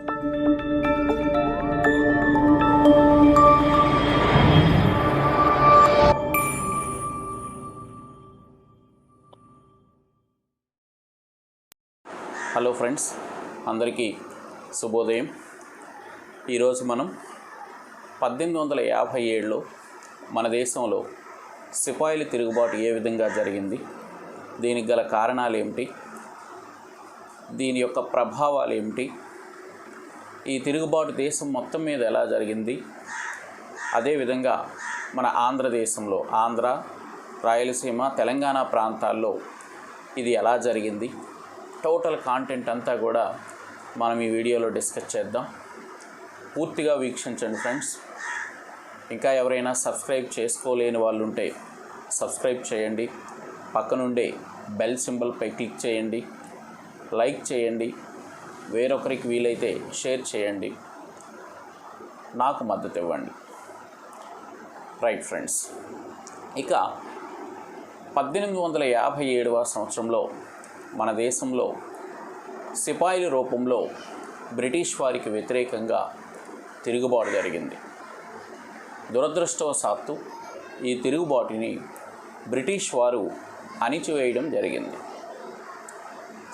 Hello friends, అందరికీ శుభోదయం. ఈరోజు మనం 1857లో మన దేశంలో సిపాయిల తిరుగుబాటు ఏ విధంగా జరిగింది, దీనికి గల కారణాలు ఏమిటి, దీని యొక్క ప్రభావాలు ఏమిటి, ఈ తిరుగుబాటు దేశం మొత్తం మీద ఎలా జరిగింది, అదేవిధంగా మన ఆంధ్రదేశంలో ఆంధ్ర, రాయలసీమ, తెలంగాణ ప్రాంతాల్లో ఇది ఎలా జరిగింది, టోటల్ కాంటెంట్ అంతా కూడా మనం ఈ వీడియోలో డిస్కస్ చేద్దాం. పూర్తిగా వీక్షించండి ఫ్రెండ్స్. ఇంకా ఎవరైనా సబ్స్క్రైబ్ చేసుకోలేని వాళ్ళు ఉంటే సబ్స్క్రైబ్ చేయండి, పక్కనుండే బెల్ సింబల్పై క్లిక్ చేయండి, లైక్ చేయండి, వేరొకరికి వీలైతే షేర్ చేయండి, నాకు మద్దతు ఇవ్వండి. రైట్ ఫ్రెండ్స్, ఇక 1857వ సంవత్సరంలో మన దేశంలో సిపాయిల రూపంలో బ్రిటిష్ వారికి వ్యతిరేకంగా తిరుగుబాటు జరిగింది. దురదృష్టవశాత్తు ఈ తిరుగుబాటుని బ్రిటిష్ వారు అణిచివేయడం జరిగింది.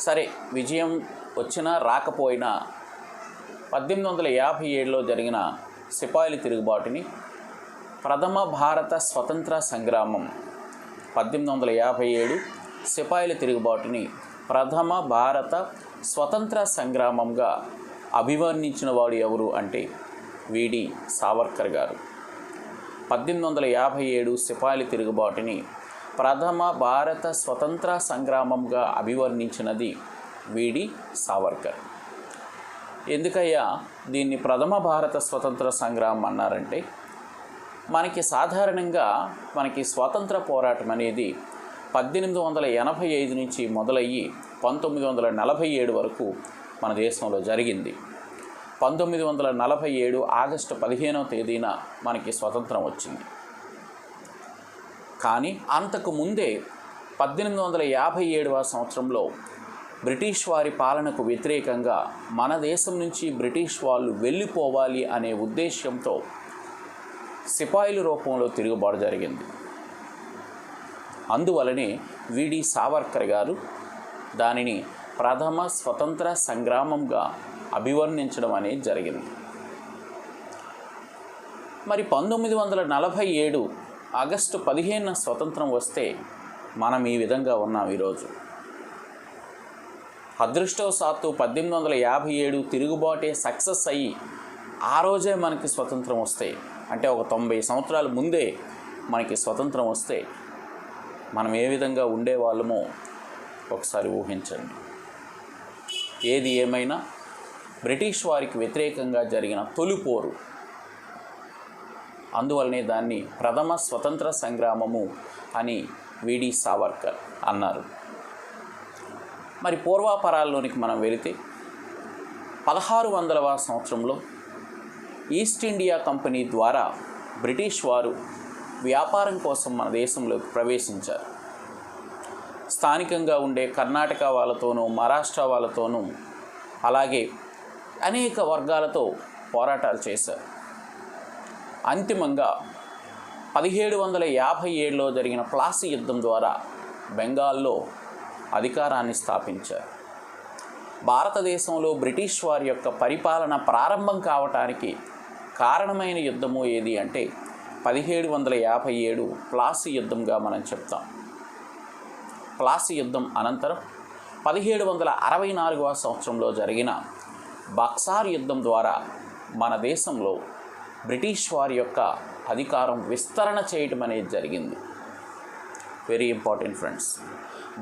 సరే, విజయం వచ్చినా రాకపోయినా 1857లో జరిగిన సిపాయిల తిరుగుబాటుని ప్రథమ భారత స్వతంత్ర సంగ్రామం 1857 సిపాయిల తిరుగుబాటుని ప్రథమ భారత స్వతంత్ర సంగ్రామంగా అభివర్ణించిన వాడు ఎవరు అంటే విడి సావర్కర్ గారు. 1857 సిపాయిల తిరుగుబాటుని ప్రథమ భారత స్వతంత్ర సంగ్రామంగా అభివర్ణించినది విడి సావర్కర్. ఎందుకయ్యా దీన్ని ప్రథమ భారత స్వతంత్ర సంగ్రామం అన్నారంటే, మనకి సాధారణంగా స్వాతంత్ర పోరాటం అనేది 1885 నుంచి మొదలయ్యి 1947 వరకు మన దేశంలో జరిగింది. 1947 ఆగస్టు 15వ తేదీన మనకి స్వతంత్రం వచ్చింది. కానీ అంతకు ముందే 1857వ సంవత్సరంలో బ్రిటిష్ వారి పాలనకు వ్యతిరేకంగా మన దేశం నుంచి బ్రిటిష్ వాళ్ళు వెళ్ళిపోవాలి అనే ఉద్దేశ్యంతో సిపాయిల రూపంలో తిరుగుబాటు జరిగింది. అందువలనే విడి సావర్కర్ గారు దానిని ప్రథమ స్వతంత్ర సంగ్రామంగా అభివర్ణించడం అనేది జరిగింది. మరి 1947 ఆగస్టు 15న స్వతంత్రం వస్తే మనం ఈ విధంగా ఉన్నాం ఈరోజు. అదృష్టవశాత్తు 1857 తిరుగుబాటే సక్సెస్ అయ్యి ఆ రోజే మనకి స్వతంత్రం వస్తే, అంటే ఒక 90 సంవత్సరాల ముందే మనకి స్వతంత్రం వస్తే మనం ఏ విధంగా ఉండేవాళ్ళమో ఒకసారి ఊహించండి. ఏది ఏమైనా బ్రిటిష్ వారికి వ్యతిరేకంగా జరిగిన తొలిపోరు, అందువల్లనే దాన్ని ప్రథమ స్వతంత్ర సంగ్రామము అని విడి సావర్కర్ అన్నారు. మరి పూర్వాపరాల్లోనికి మనం వెళితే 1600వ సంవత్సరంలో ఈస్ట్ ఇండియా కంపెనీ ద్వారా బ్రిటిష్ వారు వ్యాపారం కోసం మన దేశంలోకి ప్రవేశించారు. స్థానికంగా ఉండే కర్ణాటక వాళ్ళతోనూ, మహారాష్ట్ర వాళ్ళతోనూ, అలాగే అనేక వర్గాలతో పోరాటాలు చేశారు. అంతిమంగా 1757లో జరిగిన ప్లాసీ యుద్ధం ద్వారా బెంగాల్లో అధికారాన్ని స్థాపించారు. భారతదేశంలో బ్రిటిష్ వారి యొక్క పరిపాలన ప్రారంభం కావటానికి కారణమైన యుద్ధము ఏది అంటే 1757 ప్లాసీ యుద్ధంగా మనం చెప్తాం. ప్లాసీ యుద్ధం అనంతరం 1764వ సంవత్సరంలో జరిగిన బక్సార్ యుద్ధం ద్వారా మన దేశంలో బ్రిటిష్ వారి యొక్క అధికారం విస్తరణ చేయటం అనేది జరిగింది. Very important friends.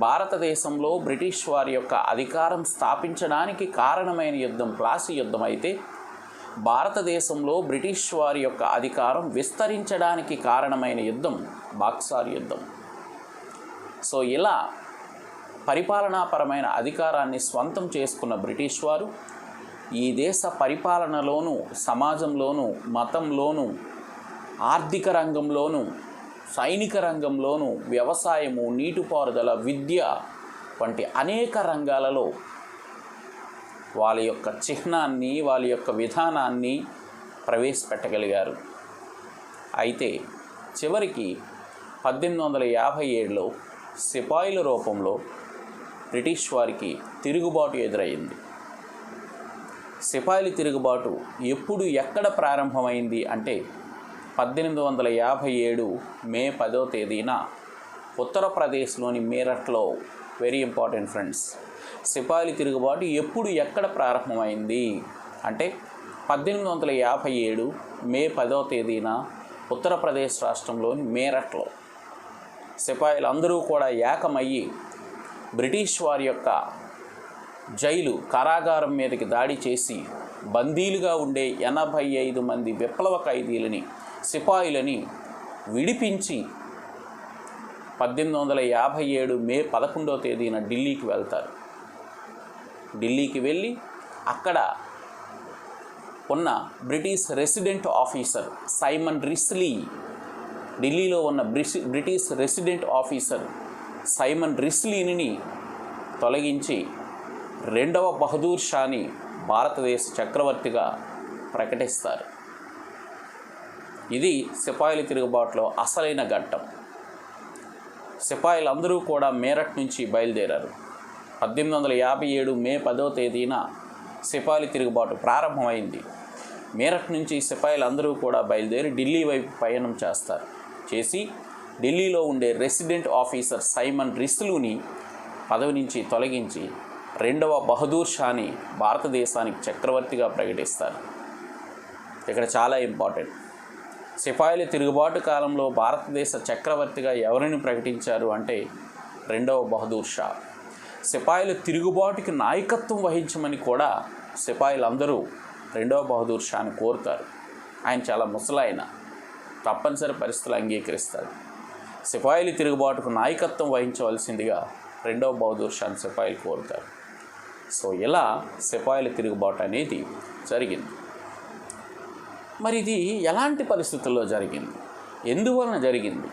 భారతదేశంలో బ్రిటిష్ వారి యొక్క అధికారం స్థాపించడానికి కారణమైన యుద్ధం ప్లాసీ యుద్ధం అయితే, భారతదేశంలో బ్రిటిష్ వారి యొక్క అధికారం విస్తరించడానికి కారణమైన యుద్ధం బక్సార్ యుద్ధం. సో ఇలా పరిపాలనాపరమైన అధికారాన్ని స్వంతం చేసుకున్న బ్రిటిష్ వారు ఈ దేశ పరిపాలనలోనూ, సమాజంలోనూ, మతంలోనూ, ఆర్థిక రంగంలోనూ, సైనిక రంగంలోనూ, వ్యవసాయము, నీటిపారుదల, విద్య వంటి అనేక రంగాలలో వాళ్ళ యొక్క చిహ్నాన్ని, వాళ్ళ యొక్క విధానాన్ని ప్రవేశపెట్టగలిగారు. అయితే చివరికి 1857లో సిపాయిల రూపంలో బ్రిటిష్ వారికి తిరుగుబాటు ఎదురైంది. సిపాయిల తిరుగుబాటు ఎప్పుడు ఎక్కడ ప్రారంభమైంది అంటే 1857 మే 10వ తేదీన ఉత్తరప్రదేశ్లోని మీరట్లో. వెరీ ఇంపార్టెంట్ ఫ్రెండ్స్, సిపాయిల తిరుగుబాటు ఎప్పుడు ఎక్కడ ప్రారంభమైంది అంటే 1857 మే 10వ తేదీన ఉత్తరప్రదేశ్ రాష్ట్రంలోని మీరట్లో సిపాయిలందరూ కూడా ఏకమయ్యి బ్రిటిష్ వారి యొక్క జైలు కారాగారం మీదకి దాడి చేసి బందీలుగా ఉండే 85 మంది విప్లవ ఖైదీలని, సిపాయిలని విడిపించి 1857 మే 11వ తేదీన ఢిల్లీకి వెళ్తారు. ఢిల్లీకి వెళ్ళి అక్కడ ఉన్న British resident officer Simon Risley, ఢిల్లీలో ఉన్న బ్రిటిష్ రెసిడెంట్ ఆఫీసర్ సైమన్ రిస్లీని తొలగించి రెండవ బహదూర్ షాని భారతదేశ చక్రవర్తిగా ప్రకటిస్తారు. ఇది సిపాయిల తిరుగుబాటులో అసలైన ఘట్టం. సిపాయిలందరూ కూడా మీరట్ నుంచి బయలుదేరారు. 1857 మే 10వ తేదీన సిపాయిల తిరుగుబాటు ప్రారంభమైంది. మీరట్ నుంచి సిపాయిలందరూ కూడా బయలుదేరి ఢిల్లీ వైపు పయనం చేసి ఢిల్లీలో ఉండే రెసిడెంట్ ఆఫీసర్ సైమన్ రిస్లూని పదవి నుంచి తొలగించి రెండవ బహదూర్ షాని భారతదేశానికి చక్రవర్తిగా ప్రకటిస్తారు. ఇక్కడ చాలా ఇంపార్టెంట్. సిపాయిల తిరుగుబాటు కాలంలో భారతదేశ చక్రవర్తిగా ఎవరిని ప్రకటించారు అంటే రెండవ బహదూర్ షా. సిపాయిల తిరుగుబాటుకి నాయకత్వం వహించమని కూడా సిపాయిలందరూ రెండవ బహదూర్ షాని కోరుతారు. ఆయన చాలా ముసలాయన, తప్పనిసరి పరిస్థితులు అంగీకరిస్తాడు. సిపాయిల తిరుగుబాటుకు నాయకత్వం వహించవలసిందిగా రెండవ బహదూర్ షాని సిపాయిలు కోరుతారు. సో ఇలా సిపాయిల తిరుగుబాటు అనేది జరిగింది. మరి ఇది ఎలాంటి పరిస్థితుల్లో జరిగింది, ఎందువలన జరిగింది,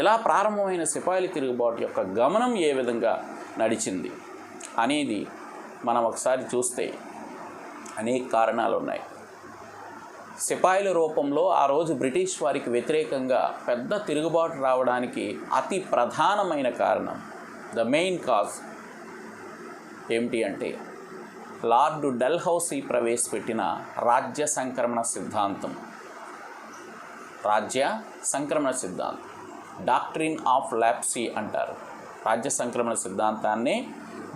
ఎలా ప్రారంభమైన సిపాయిల తిరుగుబాటు యొక్క గమనం ఏ విధంగా నడిచింది అనేది మనం ఒకసారి చూస్తే అనేక కారణాలు ఉన్నాయి. సిపాయిల రూపంలో ఆ రోజు బ్రిటిష్ వారికి వ్యతిరేకంగా పెద్ద తిరుగుబాటు రావడానికి అతి ప్రధానమైన కారణం, ద మెయిన్ కాజ్ ఏమిటి అంటే లార్డ్ డల్హౌసీ ప్రవేశపెట్టిన రాజ్య సంక్రమణ సిద్ధాంతం. రాజ్య సంక్రమణ సిద్ధాంతం, డాక్ట్రిన్ ఆఫ్ లాప్సీ అంటారు. రాజ్య సంక్రమణ సిద్ధాంతాన్ని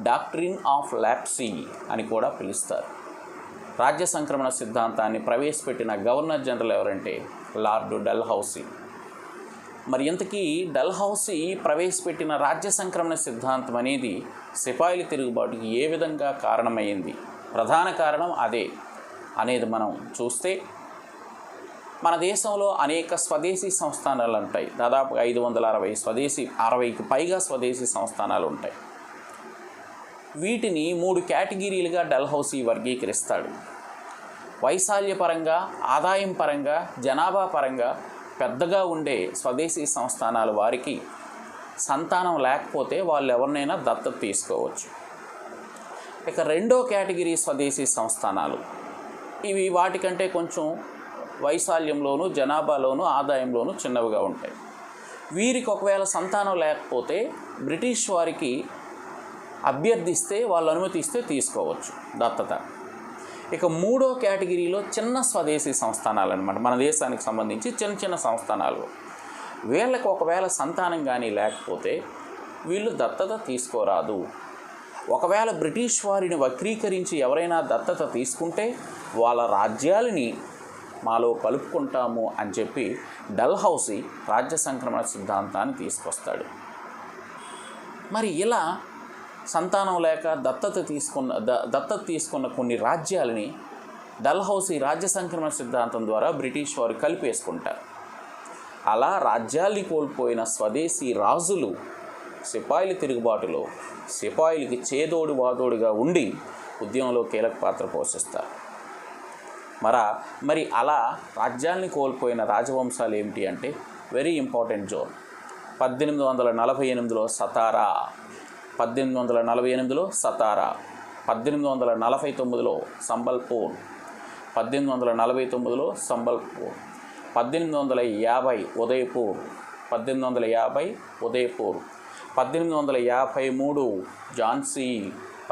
డాక్ట్రిన్ ఆఫ్ లాప్సీ అని కూడా పిలుస్తారు. రాజ్య సంక్రమణ సిద్ధాంతాన్ని ప్రవేశపెట్టిన గవర్నర్ జనరల్ ఎవరంటే లార్డ్ డల్హౌసీ. మరి ఇంతకీ డల్హౌసీ ప్రవేశపెట్టిన రాజ్య సంక్రమణ సిద్ధాంతం అనేది సిపాయిల తిరుగుబాటుకి ఏ విధంగా కారణమైంది, ప్రధాన కారణం అదే అనేది మనం చూస్తే మన దేశంలో అనేక స్వదేశీ సంస్థానాలు ఉంటాయి. దాదాపు 560 60కి పైగా స్వదేశీ సంస్థానాలు ఉంటాయి. వీటిని 3 కేటగిరీలుగా డల్హౌసీ వర్గీకరిస్తాడు. వైశాల్యపరంగా, ఆదాయం పరంగా, జనాభా పరంగా పెద్దగా ఉండే స్వదేశీ సంస్థానాలు వారికి సంతానం లేకపోతే వాళ్ళు ఎవరినైనా దత్తత తీసుకోవచ్చు. ఇక రెండో కేటగిరీ స్వదేశీ సంస్థానాలు, ఇవి వాటికంటే కొంచెం వైశాల్యంలోనూ, జనాభాలోనూ, ఆదాయంలోనూ చిన్నవిగా ఉంటాయి. వీరికి ఒకవేళ సంతానం లేకపోతే బ్రిటిష్ వారికి అభ్యర్థిస్తే, వాళ్ళు అనుమతిస్తే తీసుకోవచ్చు దత్తత. ఇక మూడో కేటగిరీలో చిన్న స్వదేశీ సంస్థానాలు అన్నమాట, మన దేశానికి సంబంధించి చిన్న చిన్న సంస్థానాలు. వీళ్ళకి ఒకవేళ సంతానం కానీ లేకపోతే వీళ్ళు దత్తత తీసుకోరాదు. ఒకవేళ బ్రిటిష్ వారిని వక్రీకరించి ఎవరైనా దత్తత తీసుకుంటే వాళ్ళ రాజ్యాలని మాలో కలుపుకుంటాము అని చెప్పి డల్హౌసీ రాజ్య సంక్రమణ సిద్ధాంతాన్ని తీసుకొస్తాడు. మరి ఇలా సంతానం లేక దత్తత తీసుకున్న కొన్ని రాజ్యాలని డల్హౌసీ రాజ్య సంక్రమణ సిద్ధాంతం ద్వారా బ్రిటిష్ వారు కలిపేసుకుంటారు. అలా రాజ్యాల్ని కోల్పోయిన స్వదేశీ రాజులు సిపాయిల తిరుగుబాటులో సిపాయిలకి చేదోడు వాదోడుగా ఉండి ఉద్యమంలో కీలక పాత్ర పోషిస్తారు. మరి అలా రాజ్యాల్ని కోల్పోయిన రాజవంశాలు ఏమిటి అంటే వెరీ ఇంపార్టెంట్ జోన్. 1848లో సతారా, 1848లో సతారా, 1849లో సంబల్పూర్, 1849లో సంబల్పూర్, 1850 ఉదయపూర్, 1850 ఉదయపూర్, 1853 ఝాన్సీ,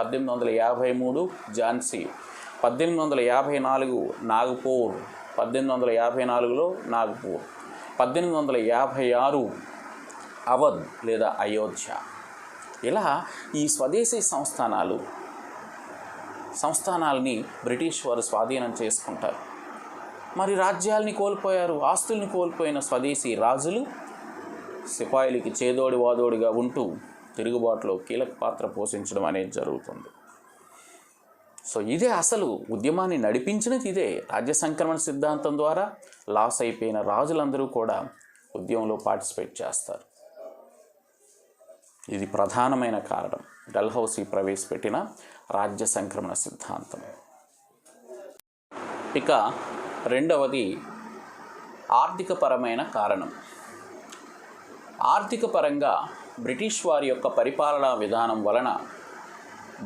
1853 ఝాన్సీ, 1854 నాగపూర్, 1854లో నాగపూర్, 1856 అవధ్ లేదా అయోధ్య. ఇలా ఈ స్వదేశీ సంస్థానాలని బ్రిటిష్ వారు స్వాధీనం చేసుకుంటారు. మరి రాజ్యాల్ని కోల్పోయారు, ఆస్తుల్ని కోల్పోయిన స్వదేశీ రాజులు సిపాయిలకి చేదోడి వాదోడిగా ఉంటూ తిరుగుబాటులో కీలక పాత్ర పోషించడం అనేది జరుగుతుంది. సో ఇదే అసలు ఉద్యమాన్ని నడిపించినది ఇదే. రాజ్య సంక్రమణ సిద్ధాంతం ద్వారా లాస్ అయిపోయిన రాజులందరూ కూడా ఉద్యమంలో పార్టిసిపేట్ చేస్తారు. ఇది ప్రధానమైన కారణం డల్హౌసీ ప్రవేశపెట్టిన రాజ్య సంక్రమణ సిద్ధాంతం. ఇక రెండవది ఆర్థికపరమైన కారణం. ఆర్థిక పరంగా బ్రిటిష్ వారి యొక్క పరిపాలనా విధానం వలన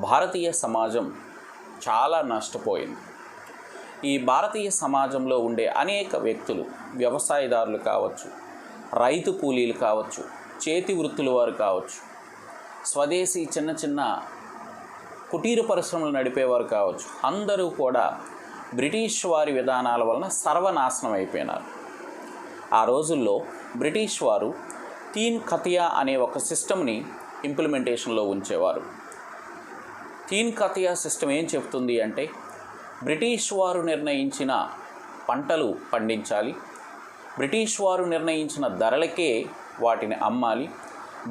భారతీయ సమాజం చాలా నష్టపోయింది. ఈ భారతీయ సమాజంలో ఉండే అనేక వ్యక్తులు, వ్యవసాయదారులు కావచ్చు, రైతు కూలీలు కావచ్చు, చేతి వృత్తుల వారు కావచ్చు, స్వదేశీ చిన్న చిన్న కుటీర పరిశ్రమలు నడిపేవారు కావచ్చు, అందరూ కూడా బ్రిటిష్ వారి విధానాల వలన సర్వనాశనం అయిపోయినారు. ఆ రోజుల్లో బ్రిటిష్ వారు తీన్ ఖతియా అనే ఒక సిస్టమ్ని ఇంప్లిమెంటేషన్లో ఉంచేవారు. తీన్ ఖతియా సిస్టమ్ ఏం చెప్తుంది అంటే, బ్రిటిష్ వారు నిర్ణయించిన పంటలు పండించాలి, బ్రిటిష్ వారు నిర్ణయించిన ధరలకే వాటిని అమ్మాలి,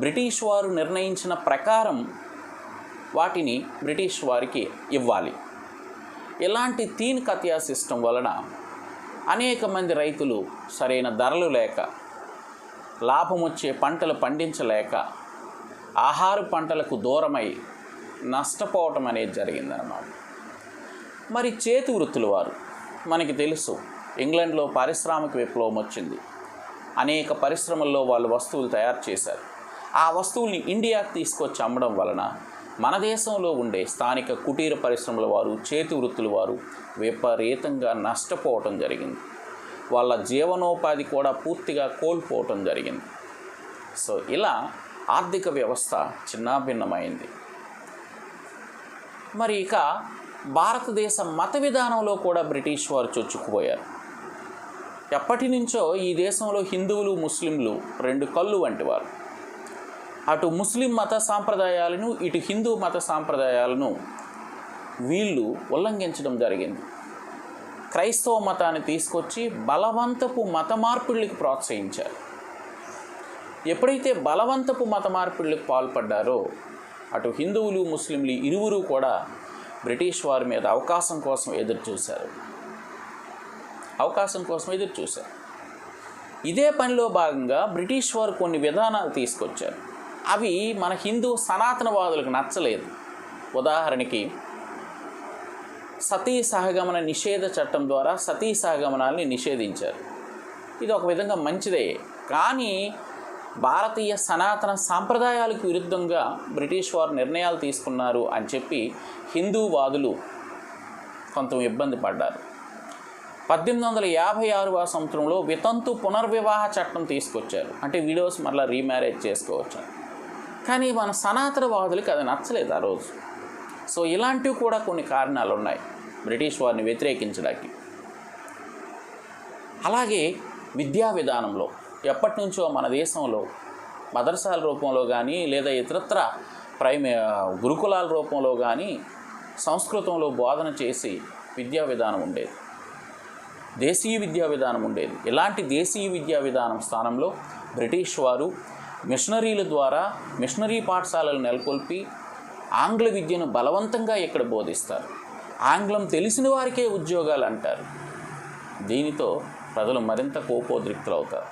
బ్రిటిష్ వారు నిర్ణయించిన ప్రకారం వాటిని బ్రిటిష్ వారికి ఇవ్వాలి. ఇలాంటి తీన్ ఖతియా సిస్టమ్ వలన అనేక మంది రైతులు సరైన ధరలు లేక, లాభం వచ్చే పంటలు పండించలేక, ఆహార పంటలకు దూరమై నష్టపోవటం అనేది జరిగిందన్నమాట. మరి చేతి వృత్తుల వారు, మనకి తెలుసు ఇంగ్లాండ్లో పారిశ్రామిక విప్లవం వచ్చింది. అనేక పరిశ్రమల్లో వాళ్ళు వస్తువులు తయారు చేశారు. ఆ వస్తువుల్ని ఇండియాకి తీసుకొచ్చి అమ్మడం వలన మన దేశంలో ఉండే స్థానిక కుటీర పరిశ్రమల వారు, చేతి వృత్తుల వారు విపరీతంగా నష్టపోవటం జరిగింది. వాళ్ళ జీవనోపాధి కూడా పూర్తిగా కోల్పోవటం జరిగింది. సో ఇలా ఆర్థిక వ్యవస్థ చిన్నాభిన్నమైంది. మరి ఇక భారతదేశ మత విధానంలో కూడా బ్రిటిష్ వారు చొచ్చుకుపోయారు. ఎప్పటి నుంచో ఈ దేశంలో హిందువులు, ముస్లింలు రెండు కళ్ళు వంటి వారు. అటు ముస్లిం మత సాంప్రదాయాలను, ఇటు హిందూ మత సాంప్రదాయాలను వీళ్ళు ఉల్లంఘించడం జరిగింది. క్రైస్తవ మతాన్ని తీసుకొచ్చి బలవంతపు మత మార్పిడులకు ప్రోత్సహించారు. ఎప్పుడైతే బలవంతపు మత మార్పిడులకు పాల్పడ్డారో అటు హిందువులు, ముస్లింలు ఇరువురు కూడా బ్రిటిష్ వారి మీద అవకాశం కోసం ఎదురు చూశారు. ఇదే పనిలో భాగంగా బ్రిటిష్ వారు కొన్ని విధానాలు తీసుకొచ్చారు. అవి మన హిందూ సనాతనవాదులకు నచ్చలేదు. ఉదాహరణకి సతీ సహగమన నిషేధ చట్టం ద్వారా సతీ సహగమనాల్ని నిషేధించారు. ఇది ఒక విధంగా మంచిదే, కానీ భారతీయ సనాతన సాంప్రదాయాలకు విరుద్ధంగా బ్రిటిష్ వారు నిర్ణయాలు తీసుకున్నారు అని చెప్పి హిందూవాదులు కొంత ఇబ్బంది పడ్డారు. 1856వ సంవత్సరంలో వితంతు పునర్వివాహ చట్టం తీసుకొచ్చారు. అంటే విడోస్ మళ్ళీ రీమ్యారేజ్ చేసుకోవచ్చు. కానీ మన సనాతనవాదులకు అది నచ్చలేదు ఆ రోజు. సో ఇలాంటివి కూడా కొన్ని కారణాలు ఉన్నాయి బ్రిటిష్ వారిని వ్యతిరేకించడానికి. అలాగే విద్యా విధానంలో ఎప్పటి నుంచో మన దేశంలో మదర్సాల రూపంలో కానీ లేదా ఇతరత్ర గురుకులాల రూపంలో కానీ సంస్కృతంలో బోధన చేసి విద్యా విధానం ఉండేది, దేశీయ విద్యా విధానం ఉండేది. ఇలాంటి దేశీయ విద్యా విధానం స్థానంలో బ్రిటిష్ వారు మిషనరీల ద్వారా మిషనరీ పాఠశాలలు నెలకొల్పి ఆంగ్ల విద్యను బలవంతంగా ఇక్కడ బోధిస్తారు. ఆంగ్లం తెలిసిన వారికే ఉద్యోగాలు అంటారు. దీనితో ప్రజలు మరింత కోపోద్రిక్తులవుతారు.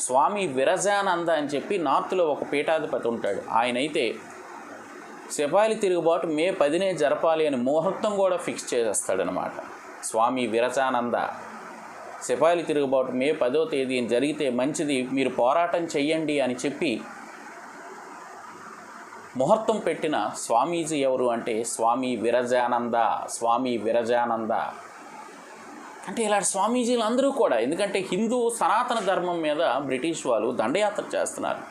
స్వామి విరజానంద అని చెప్పి నార్త్లో ఒక పీఠాధిపతి ఉంటాడు. ఆయనైతే సిపాయిల తిరుగుబాటు మే 10నే జరపాలి అని ముహూర్తం కూడా ఫిక్స్ చేసేస్తాడనమాట. స్వామి విరజానంద సిపాయిల తిరుగుబాటు మే 10వ తేదీ జరిగితే మంచిది, మీరు పోరాటం చెయ్యండి అని చెప్పి ముహూర్తం పెట్టిన స్వామీజీ ఎవరు అంటే స్వామి విరజానంద. అంటే ఇలాంటి స్వామీజీలు అందరూ కూడా, ఎందుకంటే హిందూ సనాతన ధర్మం మీద బ్రిటిష్ వాళ్ళు దండయాత్ర చేస్తున్నారు.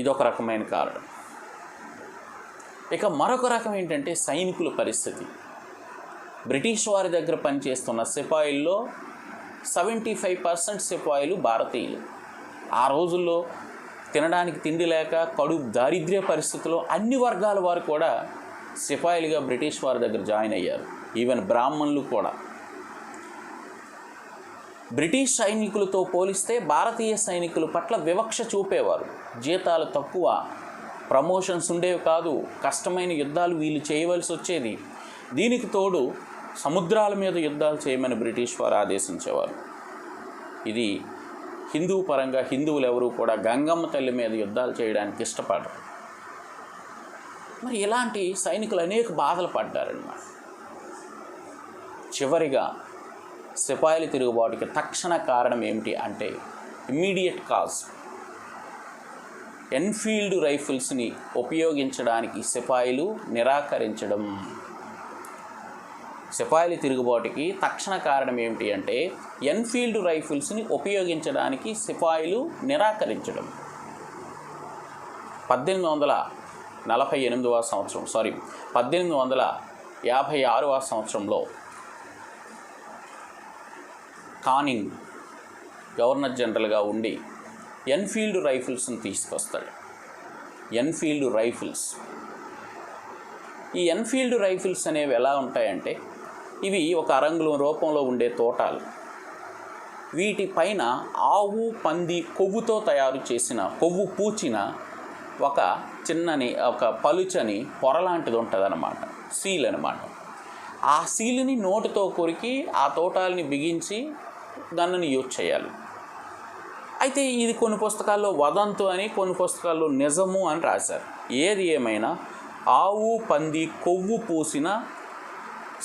ఇదొక రకమైన కారణం. ఇక మరొక రకం ఏంటంటే సైనికుల పరిస్థితి. బ్రిటిష్ వారి దగ్గర పనిచేస్తున్న సిపాయిల్లో 75% సిపాయిలు భారతీయులు. ఆ రోజుల్లో తినడానికి తిండి లేక కడుపు దారిద్ర్య పరిస్థితుల్లో అన్ని వర్గాల వారు కూడా సిపాయిలుగా బ్రిటిష్ వారి దగ్గర జాయిన్ అయ్యారు. ఈవెన్ బ్రాహ్మణులు కూడా. బ్రిటిష్ సైనికులతో పోలిస్తే భారతీయ సైనికుల పట్ల వివక్ష చూపేవారు. జీతాలు తక్కువ, ప్రమోషన్స్ ఉండేవి కాదు, కష్టమైన యుద్ధాలు వీళ్ళు చేయవలసి వచ్చేది. దీనికి తోడు సముద్రాల మీద యుద్ధాలు చేయమని బ్రిటిష్ వారు ఆదేశించేవారు. ఇది హిందూ పరంగా హిందువులు ఎవరూ కూడా గంగమ్మ తల్లి మీద యుద్ధాలు చేయడానికి ఇష్టపడరు. మరి ఇలాంటి సైనికులు అనేక బాధలు పడ్డారన్నమాట. చివరిగా సిపాయిల తిరుగుబాటుకి తక్షణ కారణం ఏమిటి అంటే ఇమ్మీడియట్ కాజ్, ఎన్ఫీల్డ్ రైఫిల్స్ని ఉపయోగించడానికి సిపాయిలు నిరాకరించడం. సిపాయిల తిరుగుబాటుకి తక్షణ కారణం ఏమిటి అంటే ఎన్ఫీల్డ్ రైఫిల్స్ని ఉపయోగించడానికి సిపాయిలు నిరాకరించడం. 1856వ సంవత్సరంలో కానింగ్ గవర్నర్ జనరల్గా ఉండి ఎన్ఫీల్డ్ రైఫిల్స్ని తీసుకొస్తాడు. ఎన్ఫీల్డ్ రైఫిల్స్, ఈ ఎన్ఫీల్డ్ రైఫిల్స్ అనేవి ఎలా ఉంటాయంటే ఇవి ఒక అరంగుళం రూపంలో ఉండే తోటాలు. వీటిపైన ఆవు పంది కొవ్వుతో తయారు చేసిన, కొవ్వు పూచిన ఒక పలుచని పొర లాంటిది ఉంటుంది అన్నమాట, సీల్ అనమాట. ఆ సీలుని నోటితో కొరికి ఆ తోటాలని బిగించి గన్నుని యూజ్ చేయాలి. అయితే ఇది కొన్ని పుస్తకాల్లో వదంతు అని, కొన్ని పుస్తకాల్లో నిజము అని రాశారు. ఏది ఏమైనా ఆవు పంది కొవ్వు పూసిన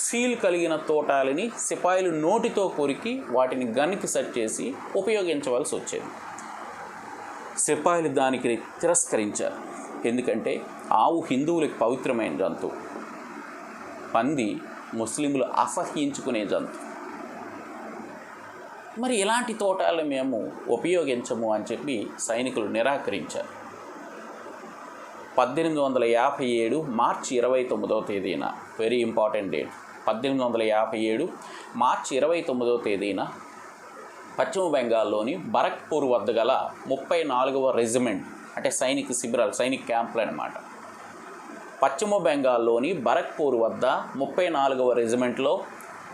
సీల్ కలిగిన తోటాలని సిపాయిలు నోటితో కొరికి వాటిని గన్కి సెట్ చేసి ఉపయోగించవలసి వచ్చేది. సిపాయిలు దానికి తిరస్కరించారు. ఎందుకంటే ఆవు హిందువులకు పవిత్రమైన జంతువు, పంది ముస్లింలు అసహ్యించుకునే జంతువు. మరి ఇలాంటి తోటాలను మేము ఉపయోగించము అని చెప్పి సైనికులు నిరాకరించారు. 1857 మార్చి 29వ తేదీన, వెరీ ఇంపార్టెంట్ డేట్, 1857 మార్చి 29వ తేదీన పశ్చిమ బెంగాల్లోని బరక్పూర్ వద్ద గల 34వ రెజిమెంట్, అంటే సైనిక శిబిరాలు, సైనిక క్యాంపులు అన్నమాట. పశ్చిమ బెంగాల్లోని బరక్పూర్ వద్ద 34వ రెజిమెంట్లో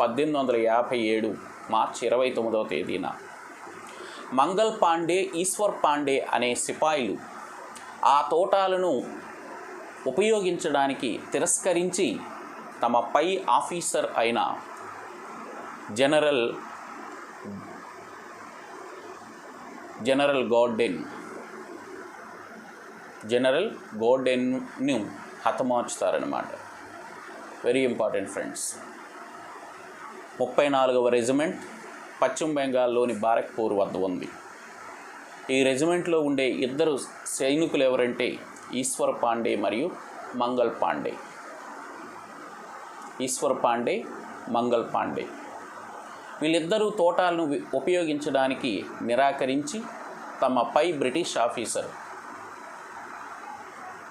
1857 మార్చి 29వ తేదీన మంగల్ పాండే, ఈశ్వర్ పాండే అనే సిపాయిలు ఆ తోటాలను ఉపయోగించడానికి తిరస్కరించి తమ పై ఆఫీసర్ అయిన జనరల్ గోర్డెన్ను హతమార్చుతారన్నమాట. Very important friends. 34వ రెజిమెంట్ పశ్చిమ బెంగాల్లోని బారక్పూర్ వద్ద ఉంది. ఈ రెజిమెంట్లో ఉండే ఇద్దరు సైనికులు ఎవరంటే ఈశ్వర్ పాండే మరియు మంగల్ పాండే. ఈశ్వర్ పాండే, మంగల్ పాండే వీళ్ళిద్దరూ తోటాలను ఉపయోగించడానికి నిరాకరించి తమ పై బ్రిటిష్ ఆఫీసర్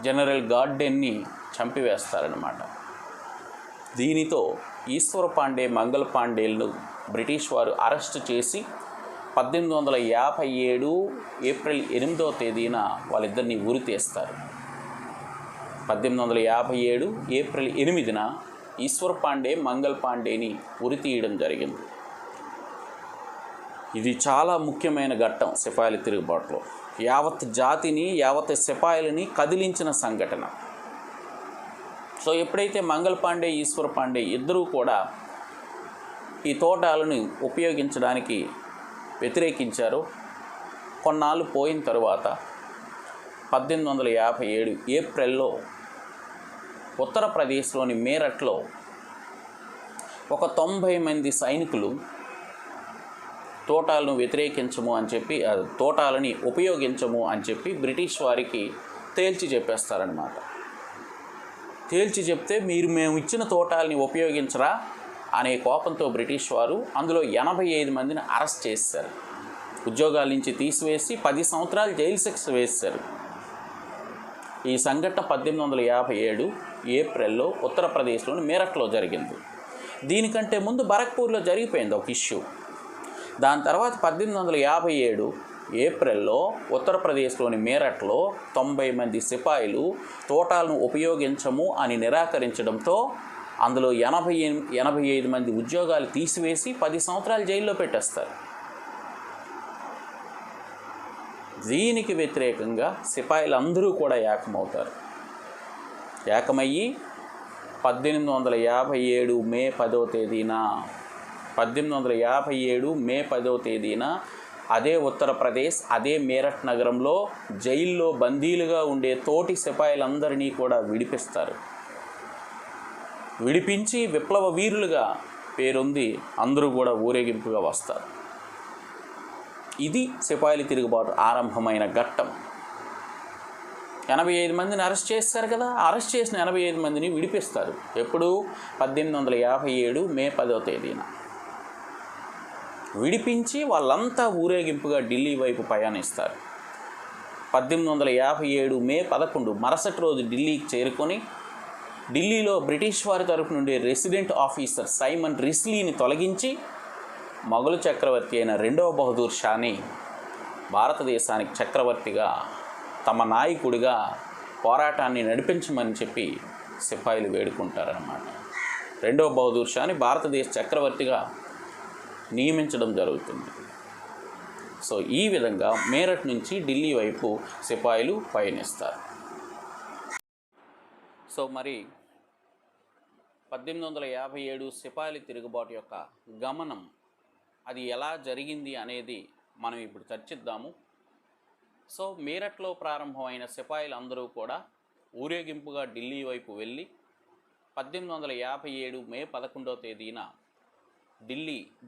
జనరల్ గార్డెన్ని చంపివేస్తారన్నమాట. దీనితో ఈశ్వర్ పాండే, మంగల్ పాండేలను బ్రిటిష్ వారు అరెస్ట్ చేసి 1857 ఏప్రిల్ 8వ తేదీన వాళ్ళిద్దరిని ఉరి తీస్తారు. 1857 ఏప్రిల్ 8న ఈశ్వర్ పాండే, మంగల్ పాండేని ఉరి తీయడం జరిగింది. ఇది చాలా ముఖ్యమైన ఘట్టం సిపాయిల తిరుగుబాటులో. యావత్ జాతిని, యావత్ సిపాయిలని కదిలించిన సంఘటన. సో ఎప్పుడైతే మంగల్ పాండే, ఈశ్వర్ పాండే ఇద్దరూ కూడా ఈ తోటాలను ఉపయోగించడానికి వ్యతిరేకించారో, కొన్నాళ్ళు పోయిన తరువాత 1857 ఏప్రిల్లో ఉత్తరప్రదేశ్లోని మేరట్లో ఒక 90 మంది సైనికులు తోటాలను వ్యతిరేకించము అని చెప్పి, తోటాలని ఉపయోగించము అని చెప్పి బ్రిటిష్ వారికి తేల్చి చెప్పేస్తారనమాట. తేల్చి చెప్తే మేము ఇచ్చిన తోటాలని ఉపయోగించరా అనే కోపంతో బ్రిటిష్ వారు అందులో 85 మందిని అరెస్ట్ చేశారు. ఉద్యోగాల నుంచి తీసివేసి 10 సంవత్సరాలు జైలు శిక్ష వేశారు. ఈ సంఘటన 1857 ఏప్రిల్లో ఉత్తరప్రదేశ్లోని మీరట్లో జరిగింది. దీనికంటే ముందు బరక్పూర్లో జరిగిపోయింది ఒక ఇష్యూ. దాని తర్వాత 1857 ఏప్రిల్లో ఉత్తరప్రదేశ్లోని మీరట్లో 90 మంది సిపాయిలు తోటాలను ఉపయోగించము అని నిరాకరించడంతో అందులో 85 మంది ఉద్యోగాలు తీసివేసి 10 సంవత్సరాలు జైల్లో పెట్టేస్తారు. దీనికి వ్యతిరేకంగా సిపాయిలందరూ కూడా ఏకమవుతారు. ఏకమయ్యి 1857 మే 10వ తేదీన 1857 మే 10వ తేదీన అదే ఉత్తరప్రదేశ్ అదే మీరట్ నగరంలో జైల్లో బందీలుగా ఉండే తోటి సిపాయిలందరినీ కూడా విడిపిస్తారు. విడిపించి విప్లవ వీరులుగా పేరొంది అందరూ కూడా ఊరేగింపుగా వస్తారు. ఇది సిపాయిల తిరుగుబాటు ఆరంభమైన ఘట్టం. 85 మందిని అరెస్ట్ చేస్తారు కదా, అరెస్ట్ చేసిన 85 మందిని విడిపిస్తారు. ఎప్పుడు? 1857 మే 10వ తేదీన విడిపించి వాళ్ళంతా ఊరేగింపుగా ఢిల్లీ వైపు ప్రయాణిస్తారు. 1857 మే 11 మరుసటి రోజు ఢిల్లీకి చేరుకొని ఢిల్లీలో బ్రిటిష్ వారి తరపు నుండి రెసిడెంట్ ఆఫీసర్ సైమన్ రిస్లీని తొలగించి మొఘలు చక్రవర్తి అయిన రెండవ బహదూర్ షాని భారతదేశానికి చక్రవర్తిగా తమ నాయకుడిగా పోరాటాన్ని నడిపించమని చెప్పి సిపాయిలు వేడుకుంటారన్నమాట. రెండవ బహదూర్ షాని భారతదేశ చక్రవర్తిగా నియమించడం జరుగుతుంది. సో ఈ విధంగా మీరట్ నుంచి ఢిల్లీ వైపు సిపాయిలు పయనిస్తారు. సో మరి 1857 సిపాయిల తిరుగుబాటు యొక్క గమనం అది ఎలా జరిగింది అనేది మనం ఇప్పుడు చర్చిద్దాము. సో మీరట్లో ప్రారంభమైన సిపాయిలు అందరూ కూడా ఊరేగింపుగా ఢిల్లీ వైపు వెళ్ళి 1857 మే 11వ తేదీన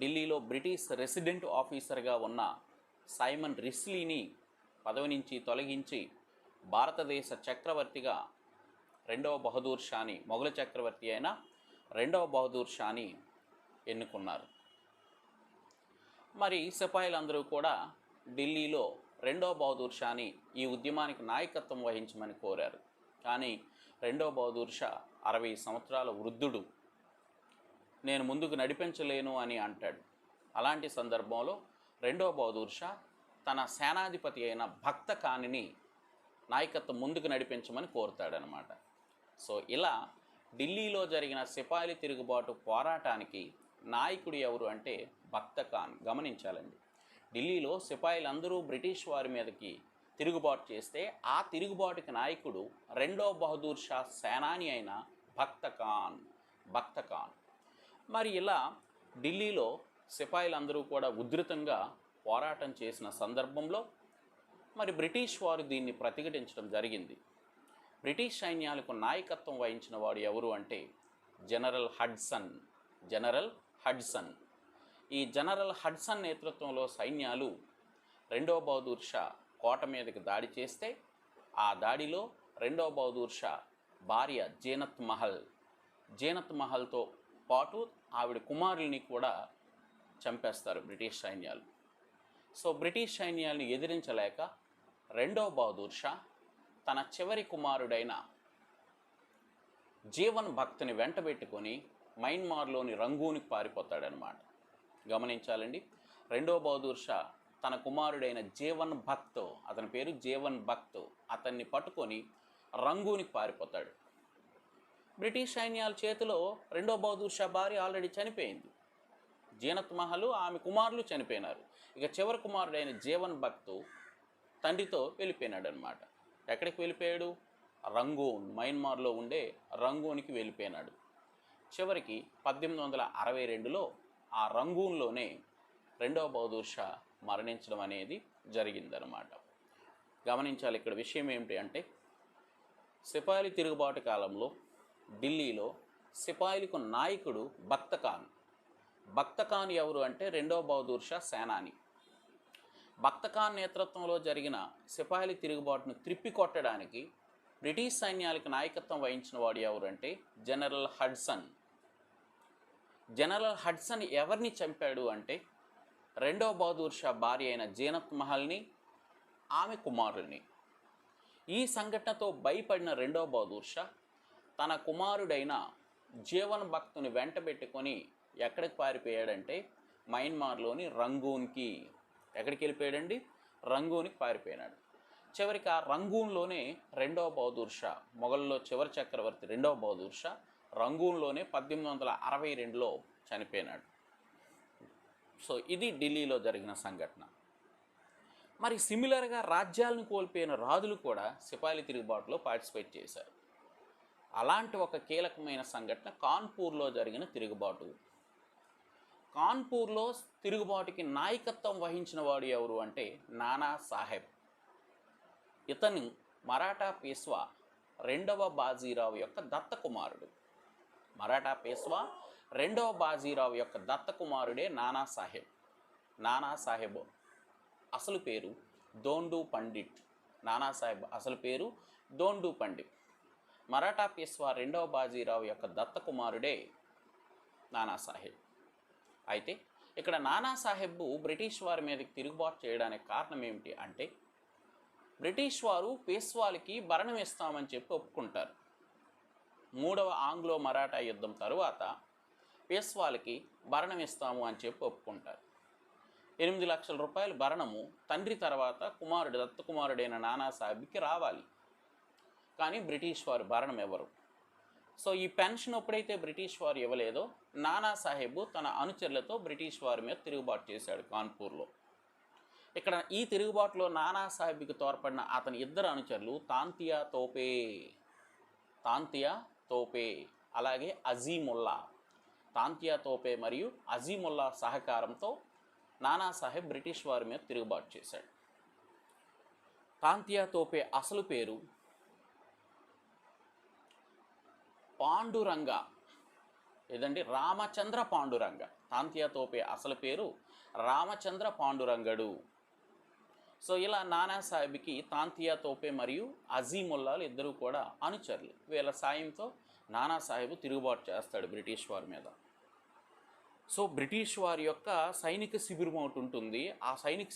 ఢిల్లీలో బ్రిటిష్ రెసిడెంట్ ఆఫీసర్గా ఉన్న సైమన్ రిస్లీని పదవి నుంచి తొలగించి భారతదేశ చక్రవర్తిగా రెండవ బహదూర్ షాని, మొఘలు చక్రవర్తి అయిన రెండవ బహదూర్ షాని ఎన్నుకున్నారు. మరి సిపాయిలందరూ కూడా ఢిల్లీలో రెండవ బహదూర్ షాని ఈ ఉద్యమానికి నాయకత్వం వహించమని కోరారు. కానీ రెండవ బహదూర్ షా 60 సంవత్సరాల వృద్ధుడు, నేను ముందుకు నడిపించలేను అని అంటాడు. అలాంటి సందర్భంలో రెండవ బహదూర్ షా తన సేనాధిపతి అయిన భక్త ఖాన్ని నాయకత్వం ముందుకు నడిపించమని కోరుతాడనమాట. సో ఇలా ఢిల్లీలో జరిగిన సిపాయిల తిరుగుబాటు పోరాటానికి నాయకుడు ఎవరు అంటే భక్త ఖాన్. గమనించాలండి, ఢిల్లీలో సిపాయిలందరూ బ్రిటిష్ వారి మీదకి తిరుగుబాటు చేస్తే ఆ తిరుగుబాటుకి నాయకుడు రెండో బహదూర్ షా సేనాని అయిన భక్త ఖాన్. మరి ఇలా ఢిల్లీలో సిపాయిలందరూ కూడా ఉధృతంగా పోరాటం చేసిన సందర్భంలో మరి బ్రిటిష్ వారు దీన్ని ప్రతిఘటించడం జరిగింది. బ్రిటిష్ సైన్యాలకు నాయకత్వం వహించిన వాడు ఎవరు అంటే జనరల్ హడ్సన్. ఈ జనరల్ హడ్సన్ నేతృత్వంలో సైన్యాలు రెండవ బహదూర్ షా కోట మీదకి దాడి చేస్తే ఆ దాడిలో రెండవ బహదూర్ షా భార్య జీనత్ మహల్తో పాటు ఆవిడ కుమారుల్ని కూడా చంపేస్తారు బ్రిటిష్ సైన్యాలు. సో బ్రిటిష్ సైన్యాలను ఎదిరించలేక రెండవ బహదూర్ షా తన చివరి కుమారుడైన జీవన్ భక్త్ని వెంటబెట్టుకొని మయన్మార్లోని రంగూన్కి పారిపోతాడనమాట. గమనించాలండి, రెండవ బహదూర్ షా తన కుమారుడైన జీవన్ భక్త్, అతని పేరు జీవన్ భక్త్, అతన్ని పట్టుకొని రంగూన్కి పారిపోతాడు. బ్రిటిష్ సైన్యాల చేతిలో రెండో బహదూర్ షా భార్య ఆల్రెడీ చనిపోయింది. జీనత్ మహల్ ఆమె కుమారులు చనిపోయినారు. ఇక చివరి కుమారుడైన జీవన్ భక్త్ తండ్రితో వెళ్ళిపోయినాడు అనమాట. ఎక్కడికి వెళ్ళిపోయాడు? రంగూన్, మయన్మార్లో ఉండే రంగూన్కి వెళ్ళిపోయినాడు. చివరికి 1862లో ఆ రంగూన్లోనే రెండవ బహదూర్ షా మరణించడం అనేది జరిగిందనమాట. గమనించాలి, ఇక్కడ విషయం ఏమిటి అంటే సిపాయిల తిరుగుబాటు కాలంలో ఢిల్లీలో సిపాయిలకు నాయకుడు భక్త ఖాన్ ఎవరు అంటే రెండవ బహదూర్ షా సేనాని. బక్త ఖాన్ నేతృత్వంలో జరిగిన సిపాయిల తిరుగుబాటును త్రిప్పికొట్టడానికి బ్రిటిష్ సైన్యాలకు నాయకత్వం వహించిన వాడు ఎవరంటే జనరల్ హడ్సన్. జనరల్ హడ్సన్ ఎవరిని చంపాడు అంటే రెండవ బహదూర్ షా భార్య అయిన జీనత్ మహల్ని, ఆమె కుమారుల్ని. ఈ సంఘటనతో భయపడిన రెండవ బహదూర్ షా తన కుమారుడైన జీవన్ భక్తుని వెంటబెట్టుకొని ఎక్కడికి పారిపోయాడంటే మయన్మార్లోని రంగూన్కి. ఎక్కడికి వెళ్ళిపోయాడండి? రంగూన్కి పారిపోయినాడు. చివరికి ఆ రంగూన్లోనే రెండవ బహదూర్ షా, మొఘల్లో చివరి చక్రవర్తి రెండవ బహదూర్ షా రంగూన్లోనే 1862లో చనిపోయినాడు. సో ఇది ఢిల్లీలో జరిగిన సంఘటన. మరి సిమిలర్గా రాజ్యాలను కోల్పోయిన రాజులు కూడా సిపాయిల తిరుగుబాటులో పార్టిసిపేట్ చేశారు. అలాంటి ఒక కీలకమైన సంఘటన కాన్పూర్లో జరిగిన తిరుగుబాటు. కాన్పూర్లో తిరుగుబాటుకి నాయకత్వం వహించిన వాడు ఎవరు అంటే నానా సాహెబ్. ఇతను మరాఠా పేష్వా రెండవ బాజీరావు యొక్క దత్త కుమారుడు. మరాఠా పేష్వా రెండవ బాజీరావు యొక్క దత్త కుమారుడే నానా సాహెబ్. నానా సాహెబ్ అసలు పేరు దోండు పండిట్. నానాసాహెబ్ అసలు పేరు దోండు పండిట్. మరాఠా పేష్వా రెండవ బాజీరావు యొక్క దత్త కుమారుడే నానాసాహెబ్. అయితే ఇక్కడ నానాసాహెబ్ బ్రిటిష్ వారి మీదకి తిరుగుబాటు చేయడానికి కారణం ఏమిటి అంటే బ్రిటిష్ వారు పేష్వాలకి భరణం ఇస్తామని చెప్పి ఒప్పుకుంటారు. మూడవ ఆంగ్లో మరాఠా యుద్ధం తరువాత పేష్వాలకి భరణం ఇస్తాము అని చెప్పి ఒప్పుకుంటారు. 8 లక్షల రూపాయల భరణము తండ్రి తర్వాత కుమారుడు దత్త కుమారుడైన నానాసాహెబ్కి రావాలి. కానీ బ్రిటిష్ వారు భరణం ఇవ్వరు. సో ఈ పెన్షన్ ఎప్పుడైతే బ్రిటిష్ వారు ఇవ్వలేదో నానాసాహెబ్ తన అనుచరులతో బ్రిటిష్ వారి మీద తిరుగుబాటు చేశాడు కాన్పూర్లో. ఇక్కడ ఈ తిరుగుబాటులో నానాసాహెబ్కి తోడ్పడిన అతని ఇద్దరు అనుచరులు తాంతియా తోపే అలాగే అజీముల్లా. తాంతియా తోపే మరియు అజీముల్లా సహకారంతో నానాసాహెబ్ బ్రిటిష్ వారి మీద తిరుగుబాటు చేశాడు. తాంతియా తోపే అసలు పేరు పాండురంగ, ఏదండి రామచంద్ర పాండురంగ. తాంతియా తోపే అసలు పేరు రామచంద్ర పాండురంగడు. సో ఇలా నానాసాహెబ్కి తాంతియా తోపే మరియు అజీముల్లాలు ఇద్దరు కూడా అనుచరులు. వీళ్ళ సాయంతో నానాసాహెబ్ తిరుగుబాటు చేస్తాడు బ్రిటిష్ వారి మీద. సో బ్రిటిష్ వారి యొక్క సైనిక శిబిరం ఒకటి ఉంటుంది. ఆ సైనిక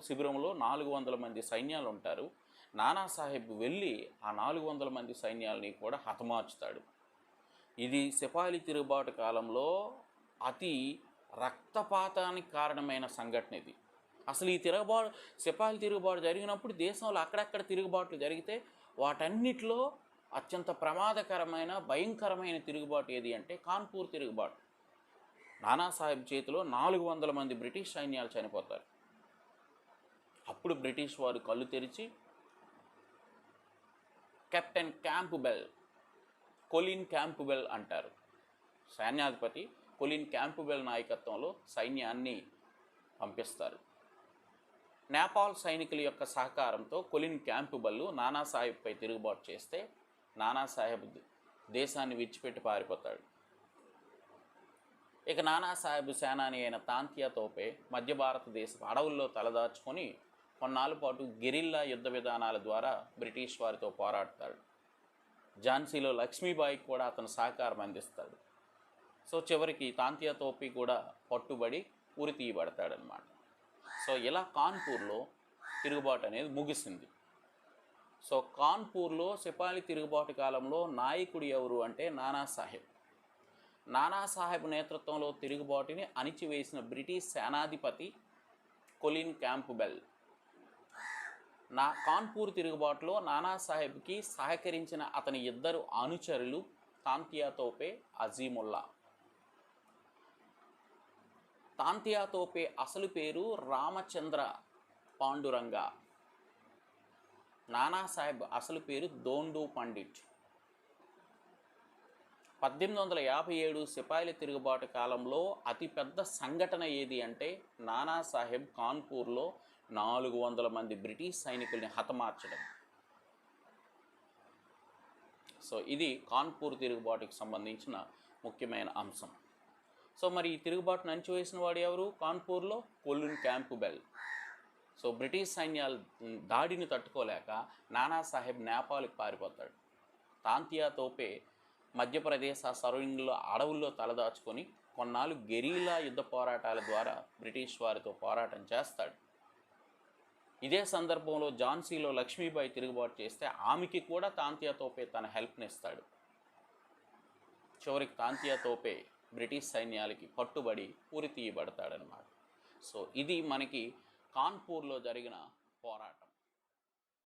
శిబిరంలో 400 మంది సైన్యాలు ఉంటారు. నానాసాహెబ్ వెళ్ళి ఆ 400 మంది సైన్యాలని కూడా హతమార్చుతాడు. ఇది సిపాయిల తిరుగుబాటు కాలంలో అతి రక్తపాతానికి కారణమైన సంఘటన ఇది. అసలు ఈ సిపాయిల తిరుగుబాటు జరిగినప్పుడు దేశంలో అక్కడక్కడ తిరుగుబాట్లు జరిగితే వాటన్నిటిలో అత్యంత ప్రమాదకరమైన భయంకరమైన తిరుగుబాటు ఏది అంటే కాన్పూర్ తిరుగుబాటు. నానాసాహెబ్ చేతిలో 400 మంది బ్రిటిష్ సైన్యాలు చనిపోతారు. అప్పుడు బ్రిటిష్ వారు కళ్ళు తెరిచి కెప్టెన్ క్యాంప్బెల్, కొలిన్ క్యాంప్బెల్ అంటారు, సైన్యాధిపతి కొలిన్ క్యాంప్బెల్ నాయకత్వంలో సైన్యాన్ని పంపిస్తారు. నేపాల్ సైనికుల యొక్క సహకారంతో కొలిన్ క్యాంప్బెల్ నానాసాహెబ్పై తిరుగుబాటు చేస్తే నానాసాహెబ్ దేశాన్ని విడిచిపెట్టి పారిపోతాడు. ఇక నానాసాహెబ్ సేనాని అయిన తాంతియా తోపే మధ్య భారతదేశపు అడవుల్లో తలదాచుకొని కొన్నాళ్ళ పాటు గెరిల్లా యుద్ధ విధానాల ద్వారా బ్రిటిష్ వారితో పోరాడతాడు. ఝాన్సీలో లక్ష్మీబాయికి కూడా అతను సహకారం అందిస్తాడు. సో చివరికి తాంతియా తోపి కూడా పట్టుబడి ఉరి తీయబడతాడనమాట. సో ఇలా కాన్పూర్లో తిరుగుబాటు అనేది ముగిసింది. సో కాన్పూర్లో సిపాయిల తిరుగుబాటు కాలంలో నాయకుడు ఎవరు అంటే నానాసాహెబ్. నానాసాహెబ్ నేతృత్వంలో తిరుగుబాటుని అణిచివేసిన బ్రిటిష్ సేనాధిపతి కొలిన్ క్యాంప్బెల్. కాన్పూర్ తిరుగుబాటులో నానాసాహెబ్కి సహకరించిన అతని ఇద్దరు అనుచరులు తాంతియా తోపే, అజీముల్లా. తాంతియా తోపే అసలు పేరు రామచంద్ర పాండురంగ. నానాసాహెబ్ అసలు పేరు దోండు పండిట్. 1857 సిపాయిల తిరుగుబాటు కాలంలో అతిపెద్ద సంఘటన ఏది అంటే నానాసాహెబ్ కాన్పూర్లో 400 మంది బ్రిటిష్ సైనికుల్ని హతమార్చడం. సో ఇది కాన్పూర్ తిరుగుబాటుకి సంబంధించిన ముఖ్యమైన అంశం. సో మరి ఈ తిరుగుబాటును అణచివేసిన వాడు ఎవరు కాన్పూర్లో? Colin Campbell. సో బ్రిటిష్ సైన్యాలు దాడిని తట్టుకోలేక నానాసాహెబ్ నేపాల్కి పారిపోతాడు. తాంతియా తోపే మధ్యప్రదేశ్ ఆ సరౌండింగ్లో అడవుల్లో తలదాచుకొని కొన్నాళ్ళు గెరీలా యుద్ధ పోరాటాల ద్వారా బ్రిటిష్ వారితో పోరాటం చేస్తాడు. ఇదే సందర్భంలో ఝాన్సీలో లక్ష్మీబాయి తిరుగుబాటు చేస్తే ఆమెకి కూడా తాంతియా తోపే తన హెల్ప్నిస్తాడు. చివరికి తాంతియా తోపే బ్రిటిష్ సైన్యాలకి పట్టుబడి ఉరి తీయబడతాడనమాట. సో ఇది మనకి కాన్పూర్లో జరిగిన పోరాటం.